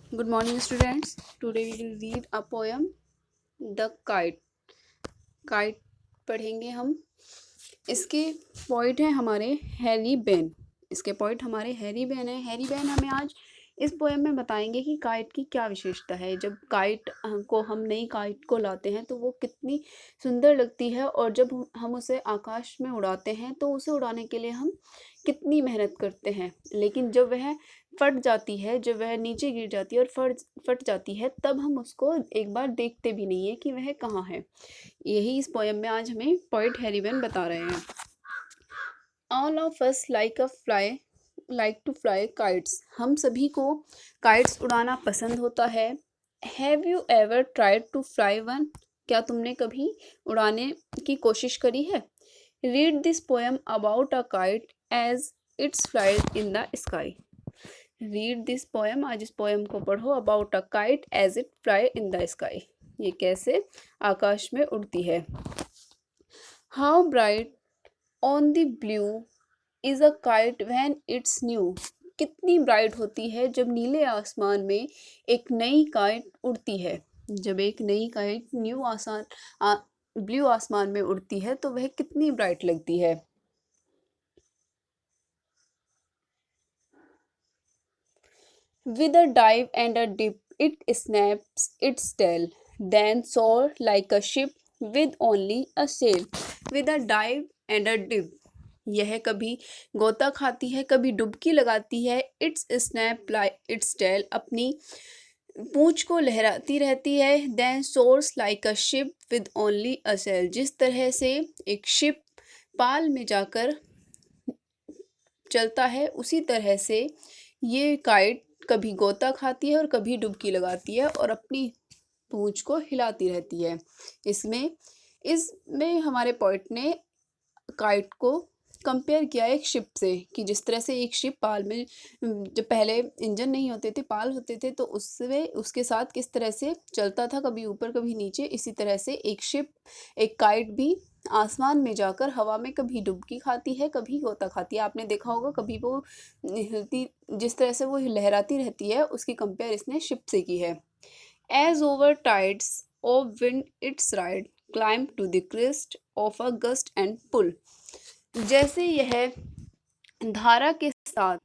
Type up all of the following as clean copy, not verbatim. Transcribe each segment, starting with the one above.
Good morning, students. Today we will read a poem, The Kite. Kite पढ़ेंगे हम. इसके poet हैं हमारे हैरी बेन. हैरी बेन हमें आज इस पोएम में बताएंगे कि काइट की क्या विशेषता है. जब काइट को हम नई काइट को लाते हैं तो वो कितनी सुंदर लगती है, और जब हम उसे आकाश में उड़ाते हैं तो उसे उड़ाने के लिए हम कितनी मेहनत करते हैं. लेकिन जब वह फट जाती है, जब वह नीचे गिर जाती है और फट जाती है, तब हम उसको एक बार देखते भी नहीं है कि वह कहाँ है. यही इस पोएम में आज हमें पोइट हैरी बेन बता रहे हैं. All of us like to fly kites. हम सभी को kites उड़ाना पसंद होता है. Have you ever tried to fly one? क्या तुमने कभी उड़ाने की कोशिश करी है? Read this poem about a kite as it's flies in the sky. Read this poem. आज इस पोएम को पढ़ो. About a kite as it fly in the sky. ये कैसे आकाश में उड़ती है. How bright on the blue is a kite when it's new. कितनी ब्राइट होती है जब नीले आसमान में एक नई काइट उड़ती है. जब एक नई काइट ब्लू आसमान में उड़ती है तो वह कितनी ब्राइट लगती है. With a dive and a dip, it snaps its tail, then soars like a ship with only a sail. With a dive and a dip, यह कभी गोता खाती है, कभी डुबकी लगाती है. इट्स स्नैप इट्स टेल, अपनी पूंछ को लहराती रहती है. Then soars like a ship with only a sail, जिस तरह से एक शिप पाल में जाकर चलता है, उसी तरह से ये काइट कभी गोता खाती है और कभी डुबकी लगाती है और अपनी पूंछ को हिलाती रहती है. इसमें हमारे पोएट ने काइट को कंपेयर किया एक शिप से, कि जिस तरह से एक शिप पाल में, जब पहले इंजन नहीं होते थे, पाल होते थे, तो उसके साथ किस तरह से चलता था, कभी ऊपर कभी नीचे. इसी तरह से एक काइट भी आसमान में जाकर हवा में कभी डुबकी खाती है, कभी गोता खाती है. आपने देखा होगा, कभी वो हिलती, जिस तरह से वो लहराती रहती है, उसकी कंपेयर इसने शिप से की है. As over tides of wind its ride, climb to the crest of a gust and pull. जैसे यह धारा के साथ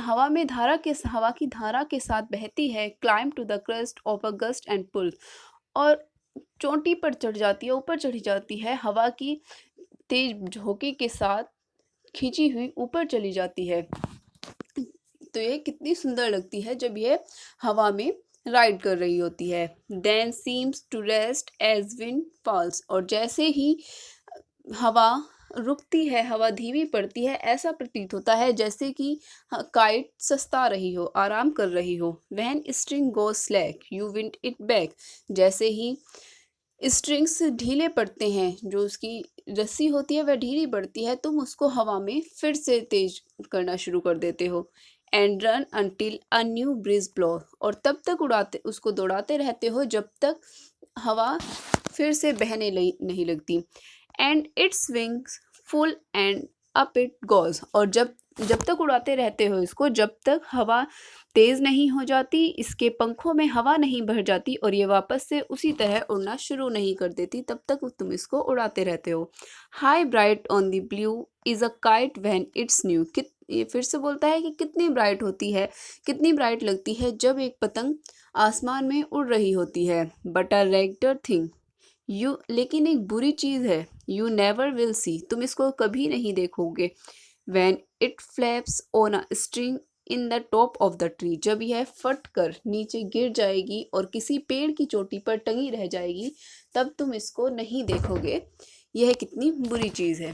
हवा की धारा के साथ बहती है. Climb to the crest of a gust and pull, और चोटी पर चढ़ जाती है, ऊपर चढ़ी जाती है. हवा की तेज झोंके के साथ खींची हुई ऊपर चली जाती है. तो ये कितनी सुंदर लगती है जब ये हवा में राइड कर रही होती है. Then seems to rest as wind falls, और जैसे ही हवा रुकती है, हवा धीमी पड़ती है, ऐसा प्रतीत होता है जैसे कि काइट सस्ता रही हो, आराम कर रही हो. When string goes slack you wind it back, जैसे ही स्ट्रिंग्स ढीले पड़ते हैं, जो उसकी रस्सी होती है वह ढीली पड़ती है, तुम उसको हवा में फिर से तेज करना शुरू कर देते हो. And run until a new breeze blow, और तब तक उसको दौड़ाते रहते हो जब तक हवा फिर से बहने नहीं लगती. And its wings full and up it goes, और जब तक उड़ाते रहते हो इसको, जब तक हवा तेज नहीं हो जाती, इसके पंखों में हवा नहीं भर जाती और ये वापस से उसी तरह उड़ना शुरू नहीं कर देती, तब तक तुम इसको उड़ाते रहते हो. High bright on the blue is a kite when it's new. ये फिर से बोलता है कि कितनी ब्राइट होती है, कितनी ब्राइट लगती है जब एक पतंग आसमान में उड़ रही होती है. बट अ रेगुलर थिंग लेकिन एक बुरी चीज़ है. यू नेवर विल सी, तुम इसको कभी नहीं देखोगे. When it flaps on a string in the top of the tree, जब यह फट कर नीचे गिर जाएगी और किसी पेड़ की चोटी पर टंगी रह जाएगी, तब तुम इसको नहीं देखोगे. यह कितनी बुरी चीज़ है.